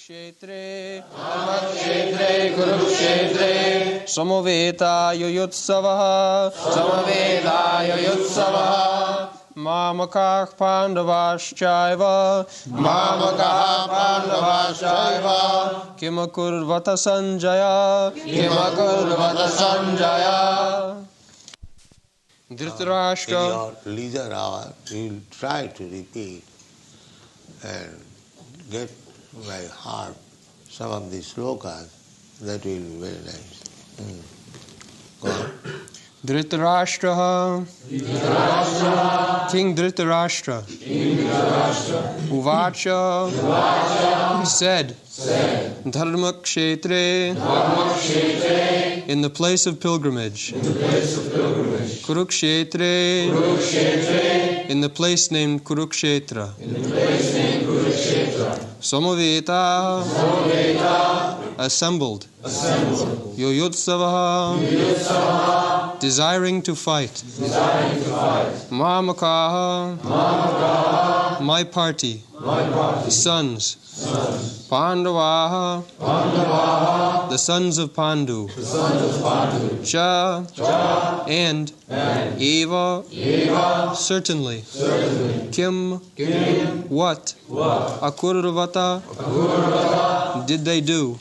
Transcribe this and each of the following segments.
Kurukshetre Kurukshetre Samaveta Yoyutsavaha Mamakah Pāṇḍavas Kimakurvata Sanjaya Dhṛtarāṣṭra. In your leisure hour, you will try to repeat and get by heart some of the slokas. That will be very nice. Go on. Dhṛtarāṣṭra, King Dhṛtarāṣṭra, Uvacha, he said, Dharmakshetre, in the place of pilgrimage, Kurukshetre, in the place named Kurukshetra, Samaveta, assembled, Yoyutsavaha, desiring to fight, Mamakaha, my party, sons, Pāṇḍavaha, the sons of Pāṇḍu, Cha, and Eva, certainly, Kim, what, Akurvata, did they do,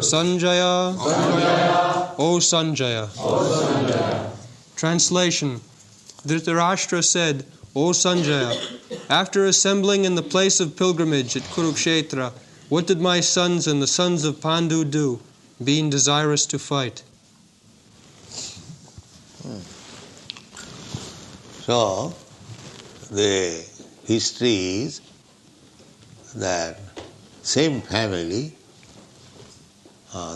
Sanjaya, O Sanjaya. Translation. Dhṛtarāṣṭra said, O Sanjaya, after assembling in the place of pilgrimage at Kurukshetra, what did my sons and the sons of Pāṇḍu do, being desirous to fight? So, the history is that same family,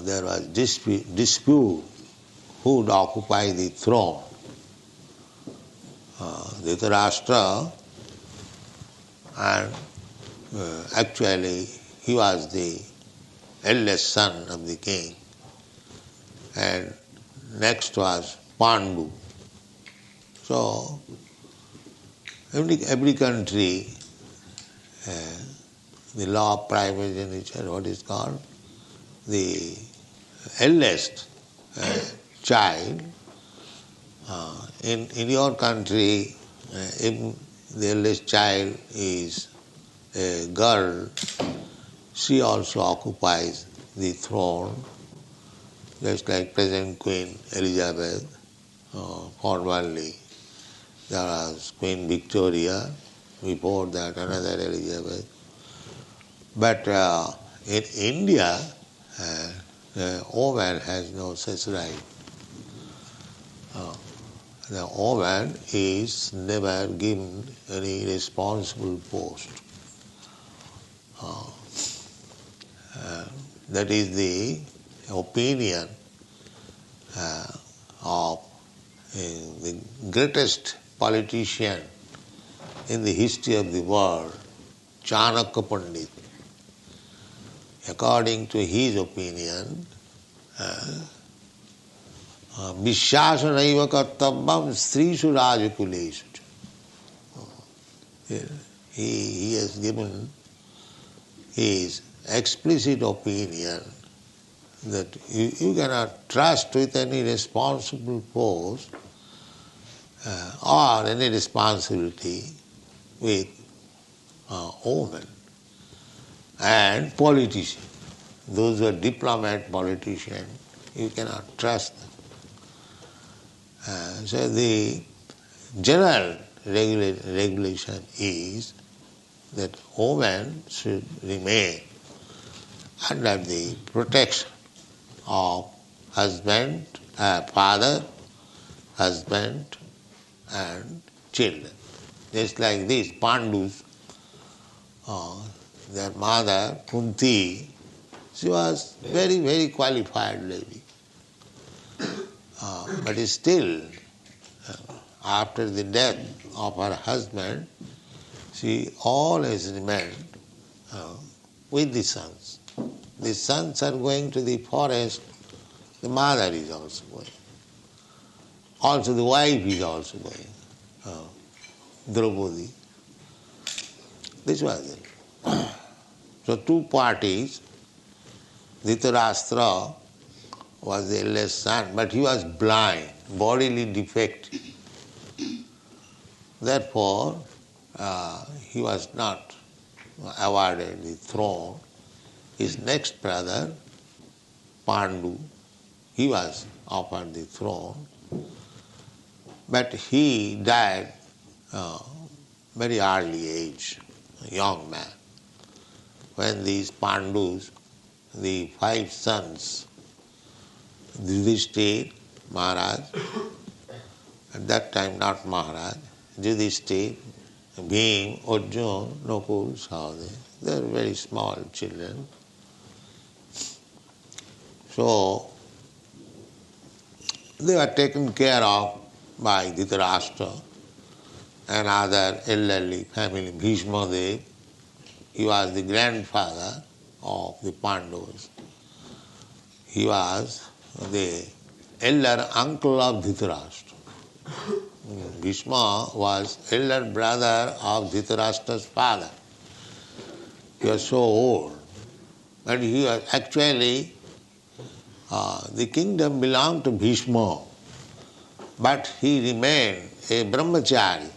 there was dispute who would occupy the throne. Dhṛtarāṣṭra, and actually he was the eldest son of the king, and next was Pāṇḍu. So every country, the law of primogeniture, what is called, the eldest child, in your country, if the eldest child is a girl, she also occupies the throne, just like present Queen Elizabeth. Formerly there was Queen Victoria, before that another Elizabeth. But in India, the woman has no such right. The woman is never given any responsible post. That is the opinion of the greatest politician in the history of the world, Chanakya Pandit. According to his opinion, Vishyasanaiva kartavyam strishu rajakuleshu. He has given his explicit opinion that you cannot trust with any responsible post or any responsibility with women and politicians. Those who are diplomat, politicians, you cannot trust them. So the general regulation is that women should remain under the protection of husband, father, husband and children. Just like this, Pandus, their mother, Kunti, she was very, very qualified lady. But still, after the death of her husband, she always remained with the sons. The sons are going to the forest, the mother is also going. Also the wife is also going, Draupadi. This was it. So two parties. Dhṛtarāṣṭra was the eldest son, but he was blind, bodily defect. Therefore, he was not awarded the throne. His next brother, Pāṇḍu, he was offered the throne, but he died very early age, a young man. When these Pāṇḍus, the 5 sons, Yudhishthira, Maharaj, at that time not Maharaj, Yudhishthira, Bhīma, Arjuna, Nakula, Sahadeva, they were very small children. So, they were taken care of by Dhṛtarāṣṭra and other elderly family. Bhishma Dev, he was the grandfather of the Pāṇḍavas. He was the elder uncle of Dhṛtarāṣṭra. Bhishma was elder brother of Dhṛtarāṣṭra's father. He was so old, but he was actually, the kingdom belonged to Bhishma, but he remained a brahmachari.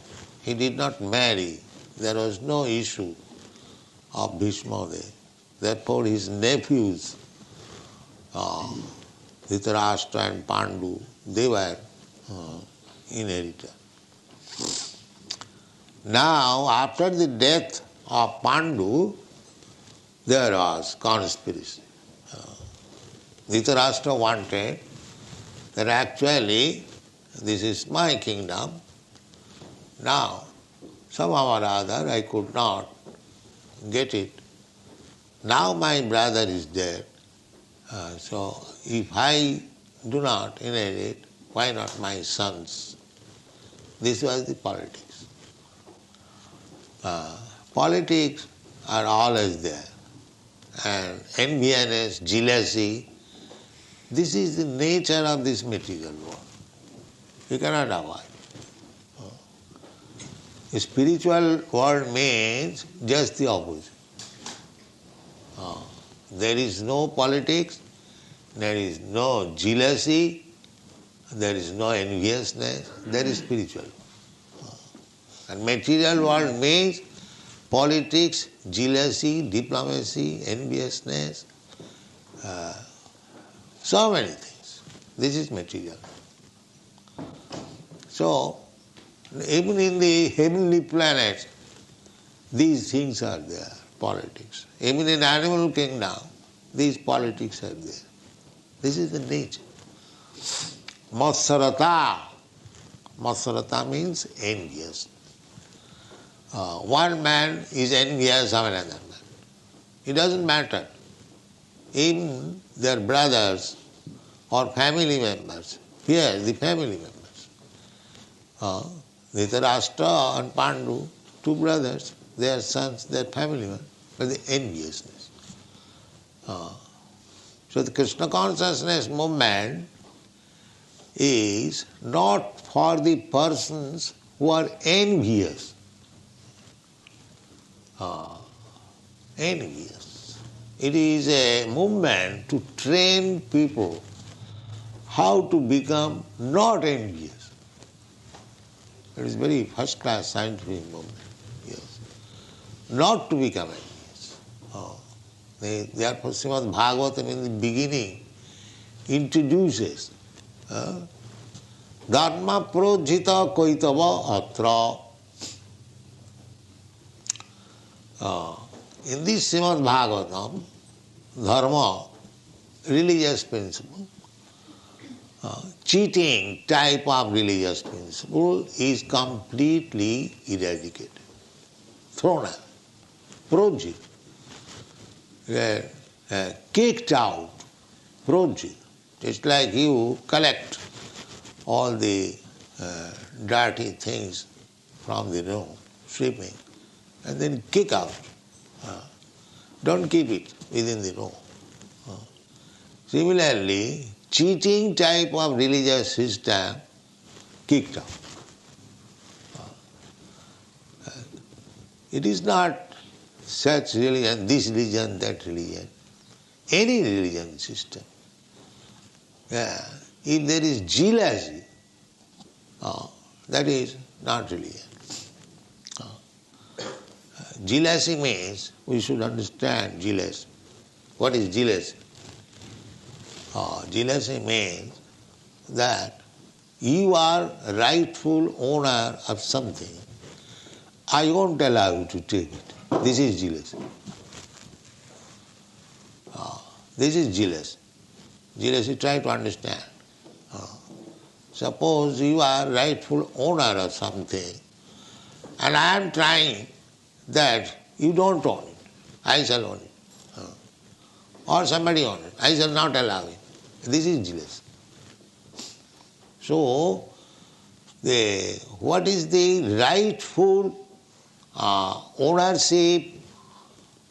He did not marry. There was no issue of Bhishma there. Therefore his nephews, Dhṛtarāṣṭra and Pāṇḍu, they were inheritors. Now, after the death of Pāṇḍu, there was conspiracy. Dhṛtarāṣṭra wanted that actually this is my kingdom. Now, somehow or other I could not get it. Now my brother is dead. So if I do not inherit, why not my sons? This was the politics. Politics are always there. And enviness, jealousy, this is the nature of this material world. You cannot avoid. The spiritual world means just the opposite. There is no politics, there is no jealousy, there is no enviousness, there is spiritual. And material world means politics, jealousy, diplomacy, enviousness, so many things. This is material. So, even in the heavenly planets, these things are there, politics. Even in animal kingdom, these politics are there. This is the nature. Matsarata. Matsarata means envious. One man is envious of another man. It doesn't matter. Even their brothers or family members. Here, the family members. Dhṛtarāṣṭra and Pāṇḍu, two brothers, their sons, their family members, but the enviousness. So the Krishna consciousness movement is not for the persons who are envious. Envious. It is a movement to train people how to become not envious. It is very first-class scientific movement. Yes. Not to become envious. Therefore, Srimad Bhagavatam in the beginning introduces Dharma projita kaitava atra. In this Srimad Bhagavatam, dharma, religious principle, cheating type of religious principle is completely eradicated, thrown out, projit, kicked out, projit. It's like you collect all the dirty things from the room, sweeping, and then kick out. Don't keep it within the room. Similarly, cheating type of religious system kicked out. It is not such religion, this religion, that religion, any religion system. Yeah. If there is jealousy, that is not religion. Jealousy means, we should understand jealousy. What is jealousy? Jealousy means that you are rightful owner of something. I won't allow you to take it. This is jealousy. This is jealousy. Jealousy, try to understand. Suppose you are rightful owner of something, and I am trying that you don't own it. I shall own it. Or somebody own it. I shall not allow it. This is jealousy. So, what is the rightful ownership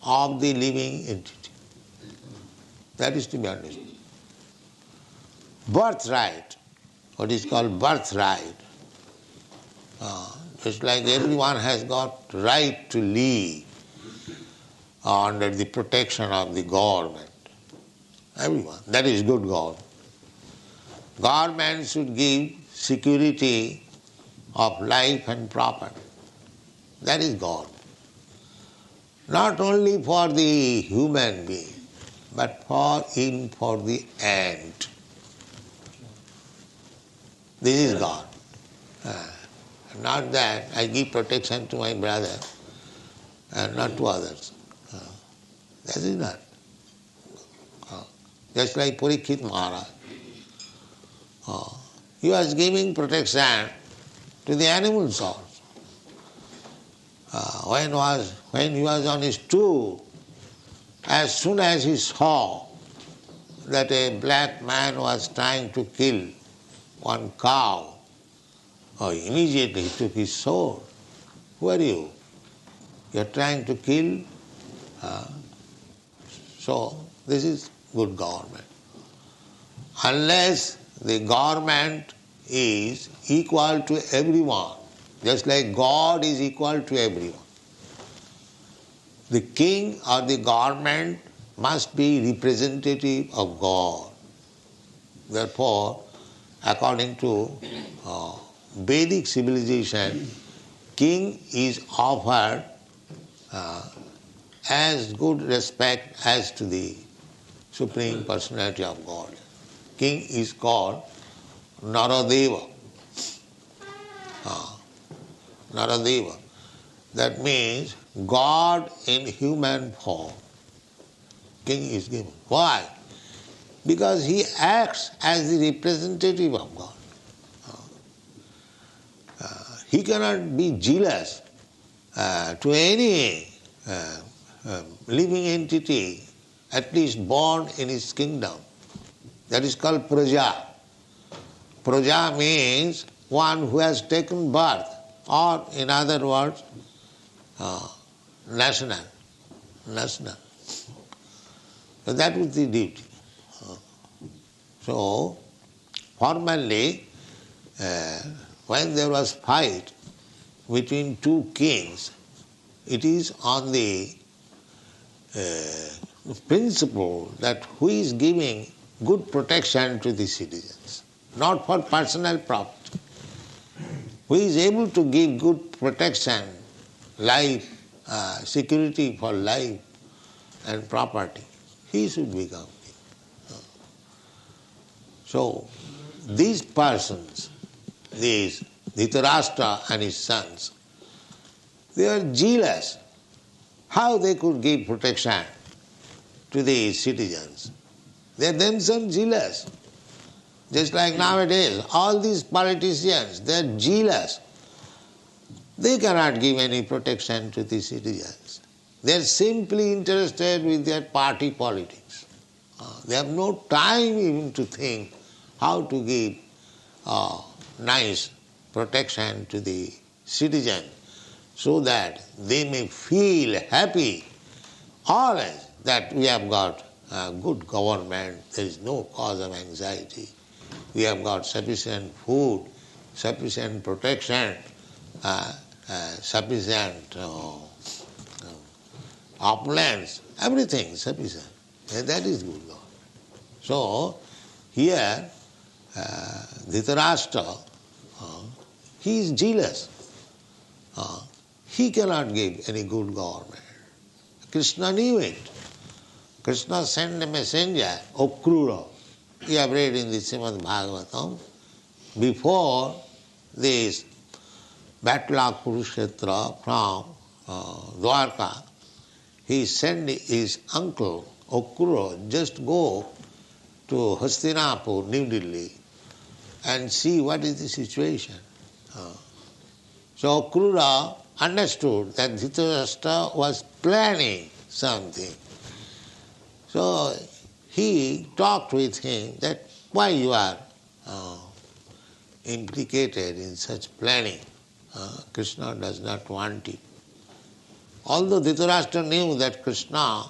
of the living entity? That is to be understood. Birthright, what is called birthright. Just like everyone has got right to live under the protection of the government. Everyone. That is good government. Government should give security of life and property. That is government. Not only for the human being, but for the ant. This is God. Not that I give protection to my brother and not to others. That is not. Just like Parikshit Maharaj. He was giving protection to the animals also. When he was on his tour, as soon as he saw that a black man was trying to kill one cow, immediately he took his sword. Who are you? You are trying to kill? So this is good government. Unless the government is equal to everyone, just like God is equal to everyone. The king or the government must be representative of God. Therefore, according to Vedic civilization, king is offered as good respect as to the Supreme Personality of God. King is called Naradeva. Naradeva. That means God in human form. King is given. Why? Because he acts as the representative of God. He cannot be jealous to any living entity, at least born in his kingdom. That is called praja. Praja means one who has taken birth, or in other words, national. So that was the duty. So, formerly, when there was fight between two kings, it is on the principle that who is giving good protection to the citizens, not for personal profit. Who is able to give good protection, life, security for life and property, he should become king. So, these persons, these Dhṛtarāṣṭra and his sons, they are jealous. How they could give protection to the citizens? They are themselves jealous. Just like nowadays, all these politicians, they are jealous. They cannot give any protection to the citizens. They are simply interested with their party politics. They have no time even to think how to give nice protection to the citizen so that they may feel happy always that we have got good government, there is no cause of anxiety. We have got sufficient food, sufficient protection, sufficient opulence, everything sufficient. And that is good Lord. So, here, Dhṛtarāṣṭra, he is jealous. He cannot give any good government. Krishna knew it. Krishna sent a messenger, Akrura. You have read in the Srimad Bhagavatam. Before this battle of Kurukshetra from Dwarka, he sent his uncle, Akrura, just go to Hastinapur, New Delhi, and see what is the situation. So Akrura understood that Dhṛtarāṣṭra was planning something. So he talked with him that why you are implicated in such planning. Krishna does not want it. Although Dhṛtarāṣṭra knew that Krishna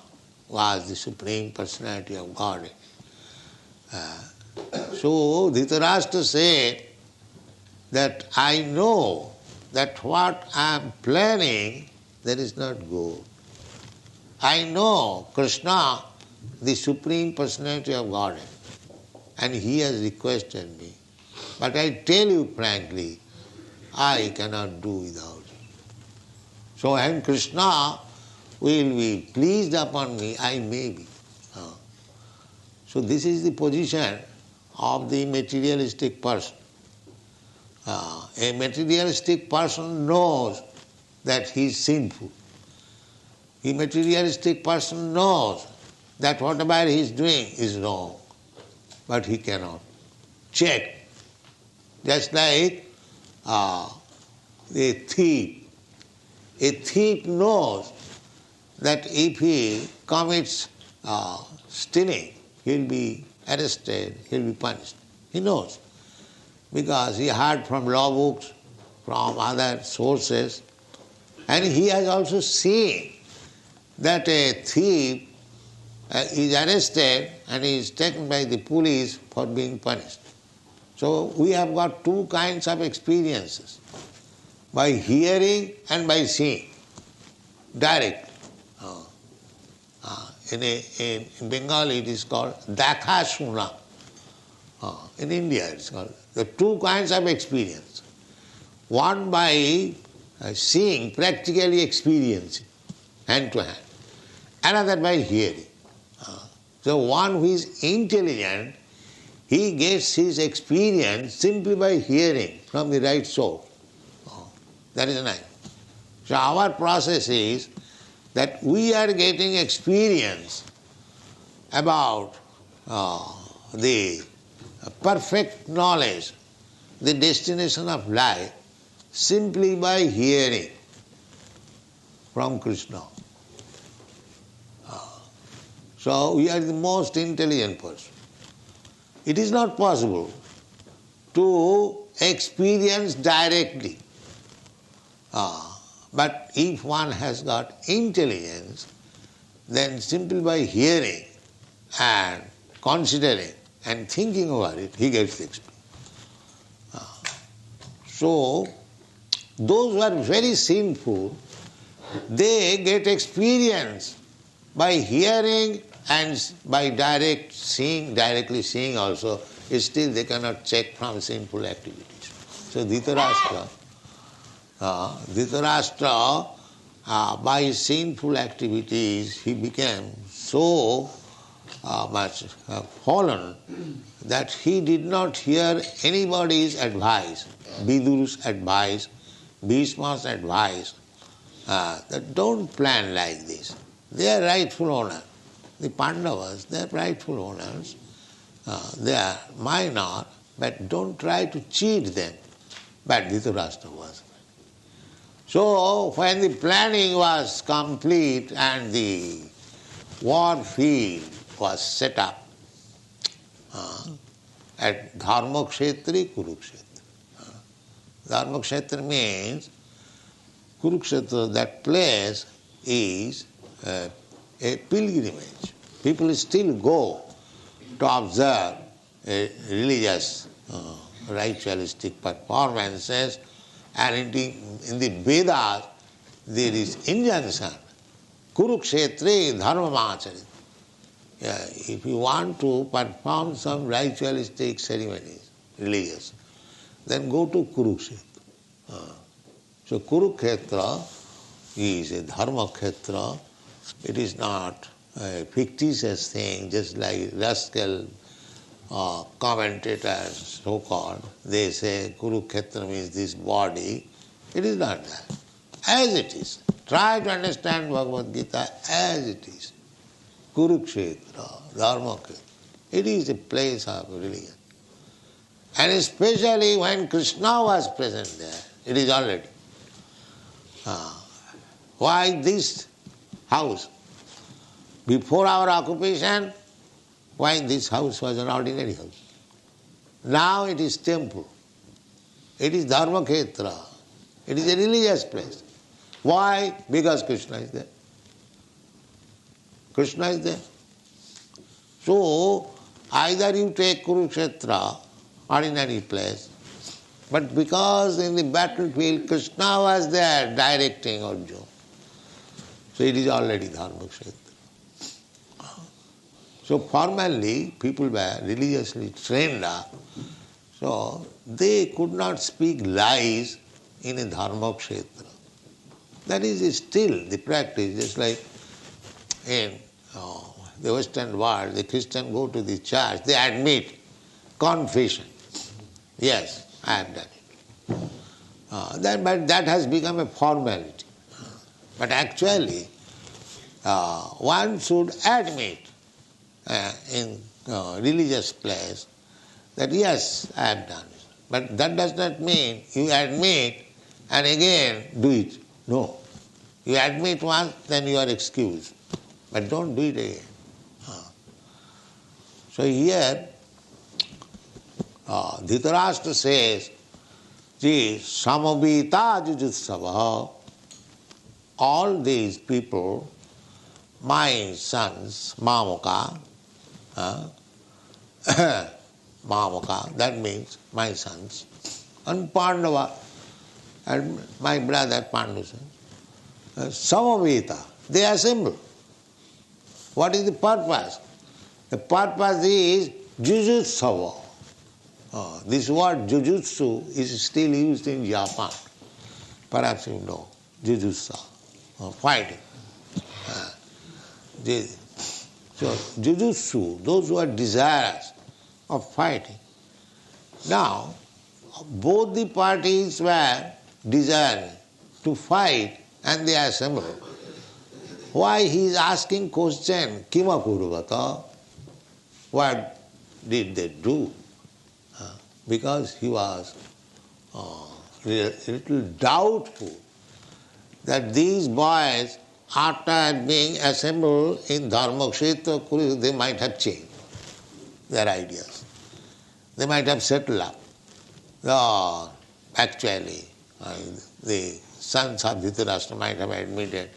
was the Supreme Personality of Godhead. So Dhṛtarāṣṭra said that I know that what I am planning, that is not good. I know Krishna, the Supreme Personality of Godhead, and he has requested me. But I tell you frankly, I cannot do without you. So when Krishna will be pleased upon me, I may be. So this is the position of the materialistic person. A materialistic person knows that he is sinful. A materialistic person knows that whatever he is doing is wrong, but he cannot check. Just like a thief. A thief knows that if he commits stealing, he will be arrested, he will be punished. He knows. Because he heard from law books, from other sources, and he has also seen that a thief is arrested and is taken by the police for being punished. So we have got two kinds of experiences, by hearing and by seeing, directly. In Bengali it is called Dakha Shuna. In India it is called. The two kinds of experience. One by seeing, practically experiencing, hand to hand. Another by hearing. So one who is intelligent, he gets his experience simply by hearing from the right source. That is nice. So our process is that we are getting experience about the perfect knowledge, the destination of life, simply by hearing from Krishna. So we are the most intelligent person. It is not possible to experience directly. But if one has got intelligence, then simply by hearing and considering and thinking over it, he gets the experience. So, those who are very sinful, they get experience by hearing and by directly seeing also. Still they cannot check from sinful activities. So Dhṛtarāṣṭra, by his sinful activities, he became so much fallen that he did not hear anybody's advice, Viduru's advice, Bhishma's advice, that don't plan like this. They are rightful owners. The Pāṇḍavas, they are rightful owners. They are minor, but don't try to cheat them. But Dhṛtarāṣṭra was. So when the planning was complete and the war field was set up at Dharmakshetri, Kurukshetra. Dharmakshetra means Kurukshetra, that place is a pilgrimage. People still go to observe religious, ritualistic performances, and in the Vedas there is injunction Kurukshetre dharmamacharit. Yeah, if you want to perform some ritualistic ceremonies, religious, then go to Kurukshetra. So Kurukshetra is a dharma khetra. It is not a fictitious thing, just like rascal commentators, so-called. They say Kurukshetra means this body. It is not that. As it is. Try to understand Bhagavad-gītā as it is. Kurukshetra, dharma khetra. It is a place of religion. And especially when Krishna was present there, it is already. Why this house? Before our occupation, why this house was an ordinary house? Now it is temple. It is dharma khetra. It is a religious place. Why? Because Krishna is there. Krishna is there. So, either you take Kurukshetra, ordinary place, but because in the battlefield Krishna was there directing Arjuna, so it is already dharma kshetra. So formerly people were religiously trained up, so they could not speak lies in a dharma kshetra. That is still the practice, just like in the Western world, the Christian go to the church, they admit confession. Yes, I have done it. But that has become a formality. But actually, one should admit in religious place that yes, I have done it. But that does not mean you admit and again do it. No. You admit once, then you are excused. But don't do it again. So here, Dhṛtarāṣṭra says, samavita jujutsava, all these people, my sons, mamaka, mamaka, that means my sons, and Pāṇḍava, and my brother Pāṇḍu, samavita, they assemble. What is the purpose? The purpose is jujutsava. This word jujutsu is still used in Japan. Perhaps you know, jujutsu, fighting. So jujutsu, those who are desirous of fighting. Now, both the parties were desiring to fight and they assembled. Why he is asking question, kimakurvata? What did they do? Because he was a little doubtful that these boys, after being assembled in Dharma Kshetra Kuru, they might have changed their ideas. They might have settled up. Actually, the sons of Dhṛtarāṣṭra might have admitted,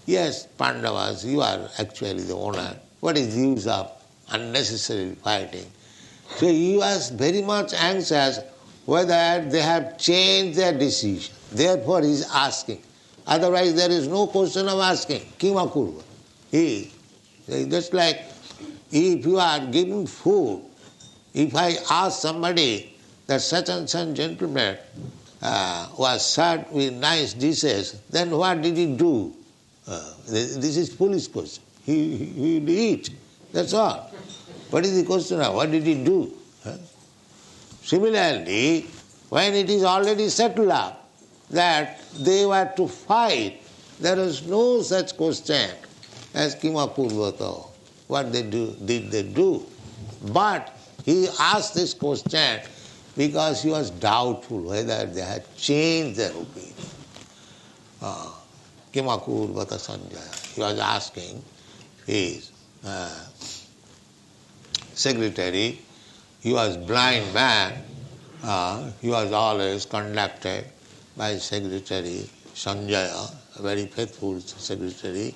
yes, Pāṇḍavas, you are actually the owner. What is the use of unnecessary fighting? So he was very much anxious whether they have changed their decision. Therefore he is asking. Otherwise there is no question of asking. Kima kurva. Just like if you are given food, if I ask somebody that such and such gentleman was served with nice dishes, then what did he do? This is foolish question. He will eat. That's all. What is the question of what did he do? Similarly, when it is already settled up that they were to fight, there is no such question as kima purvata. What did they do? But he asked this question because he was doubtful whether they had changed their opinion. Kima purvata sanjaya. He was asking his secretary. He was blind man. He was always conducted by secretary Sanjaya, a very faithful secretary,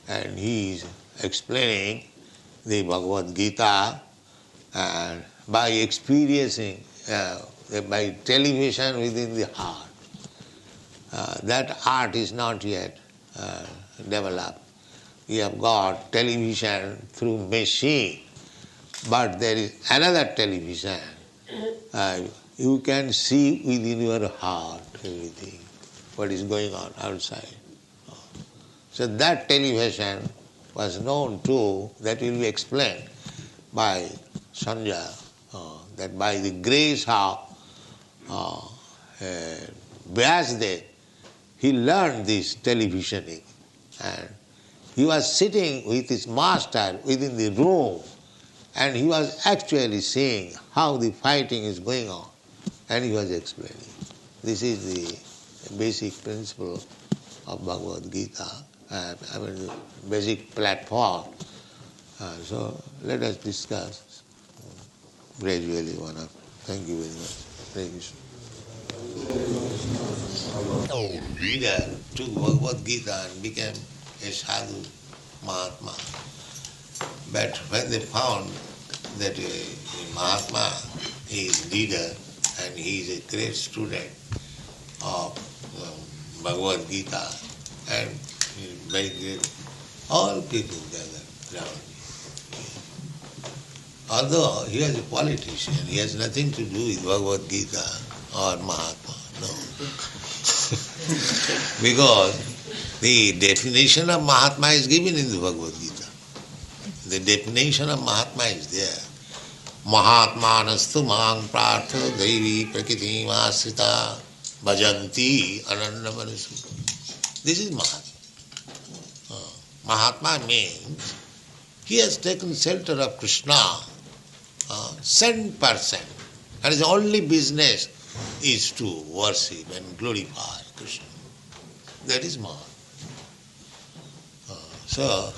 and he is explaining the Bhagavad-gītā and by experiencing, by television within the heart. That art is not yet developed you have got television through machine, but there is another television. You can see within your heart everything, what is going on outside. So that television was known too, that will be explained by Sanjaya, that by the grace of Vyasdev, he learned this televisioning, and he was sitting with his master within the room, and he was actually seeing how the fighting is going on, and he was explaining. This is the basic principle of Bhagavad-gītā, the basic platform. So let us discuss gradually one after. Thank you very much. Hare Krishna. Reader took Bhagavad-gītā and became a sadhu, mahātmā. But when they found that a mahātmā is leader and he is a great student of Bhagavad-gītā and very great, all people gathered around him. Although he was a politician, he has nothing to do with Bhagavad-gītā or Mahatma, no. Because the definition of Mahatma is given in the Bhagavad-gītā. The definition of Mahatma is there. Mahātmānastu māṅ prārtha devi prakritim āsrita bhajanti anandamanasu. This is Mahatma. Mahatma means he has taken shelter of Krishna, 100%, and his only business is to worship and glorify Krishna. That is Mahatma. So,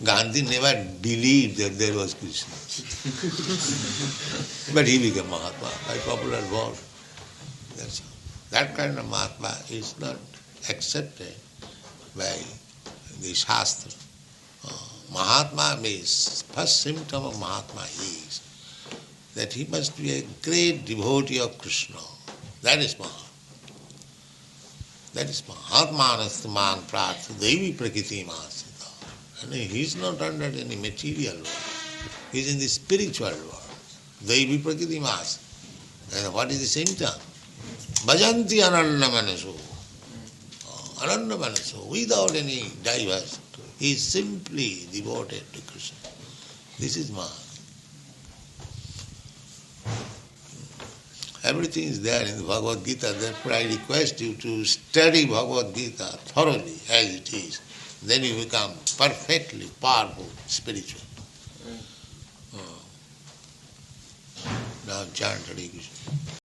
Gandhi never believed that there was Krishna. But he became Mahatma by popular vote. That's all. That kind of Mahatma is not accepted by the Shastra. Mahatma means, first symptom of Mahatma is that he must be a great devotee of Krishna. That is Mahatma. That is Mahātmānastu māṅ prārtha devi prakritim āsrita. And he is not under any material world. He is in the spiritual world. Devi prakritim āsrita. And what is the symptom? Bhajanti anandamanasu. Anandamanasu, without any diversity. He is simply devoted to Krishna. This is Mahatma. Everything is there in the Bhagavad-gītā. Therefore I request you to study Bhagavad-gītā thoroughly as it is. Then you become perfectly powerful, spiritual. Now chant Hare Krishna.